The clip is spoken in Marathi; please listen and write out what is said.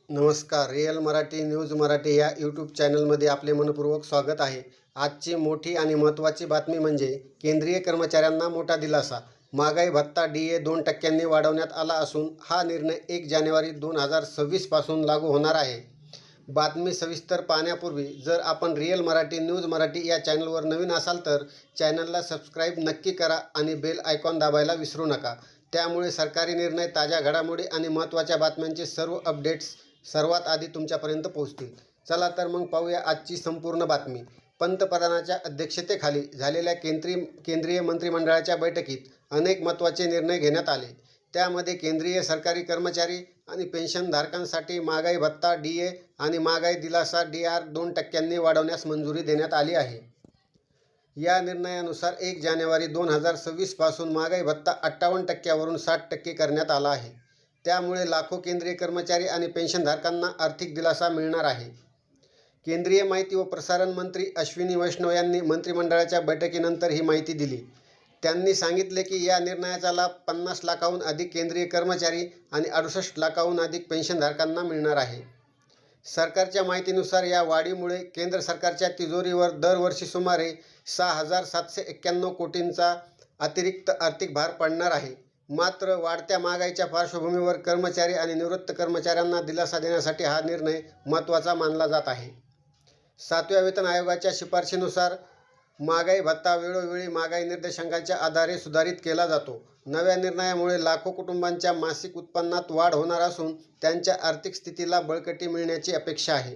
नमस्कार. रिअल मराठी न्यूज मराठी या यूट्यूब चॅनलमध्ये आपले मनपूर्वक स्वागत आहे. आजची मोठी आणि महत्त्वाची बातमी म्हणजे केंद्रीय कर्मचाऱ्यांना मोठा दिलासा. महागाई भत्ता DA 2% वाढवण्यात आला असून हा निर्णय 1 जानेवारी 2026 पासून लागू होणार आहे. बातमी सविस्तर पाहण्यापूर्वी जर आपण रिअल मराठी न्यूज मराठी या चॅनलवर नवीन असाल तर चॅनलला सबस्क्राईब नक्की करा आणि बेल आयकॉन दाबायला विसरू नका. त्यामुळे सरकारी निर्णय, ताज्या घडामोडी आणि महत्त्वाच्या बातम्यांचे सर्व अपडेट्स सर्वात आधी तुमच्यापर्यंत पोहोचतील. चला तर मग पाहूया आजची संपूर्ण बातमी. पंतप्रधानांच्या अध्यक्षतेखाली झालेल्या केंद्रीय मंत्रिमंडळाच्या बैठकीत अनेक महत्त्वाचे निर्णय घेण्यात आले. त्यामध्ये केंद्रीय सरकारी कर्मचारी आणि पेन्शनधारकांसाठी महागाई भत्ता DA आणि महागाई दिलासा DR 2% वाढवण्यास मंजुरी देण्यात आली आहे. या निर्णयानुसार 1 जानेवारी 2026 पासून महागाई भत्ता 58% वरून 60% करण्यात आला आहे. त्यामुळे लाखो केंद्रीय कर्मचारी आणि पेन्शनधारकांना आर्थिक दिलासा मिळणार आहे. केंद्रीय माहिती व प्रसारण मंत्री अश्विनी वैष्णव यांनी मंत्रिमंडळाच्या बैठकीनंतर ही माहिती दिली. त्यांनी सांगितले की या निर्णयाचा लाभ 50 लाखाहून अधिक केंद्रीय कर्मचारी आणि 68 लाखाहून अधिक पेन्शनधारकांना मिळणार आहे. सरकारच्या माहितीनुसार या वाढीमुळे केंद्र सरकारच्या तिजोरीवर दरवर्षी सुमारे 6,791 कोटींचा अतिरिक्त आर्थिक भार पडणार आहे. मात्र वाढत्या महागाईच्या पार्श्वभूमीवर कर्मचारी आणि निवृत्त कर्मचाऱ्यांना दिलासा देण्यासाठी हा निर्णय महत्त्वाचा मानला जात आहे. 7व्या वेतन आयोगाच्या शिफारशीनुसार महागाई भत्ता वेळोवेळी महागाई निर्देशांकाच्या आधारे सुधारित केला जातो. नव्या निर्णयामुळे लाखो कुटुंबांच्या मासिक उत्पन्नात वाढ होणार असून त्यांच्या आर्थिक स्थितीला बळकटी मिळण्याची अपेक्षा आहे.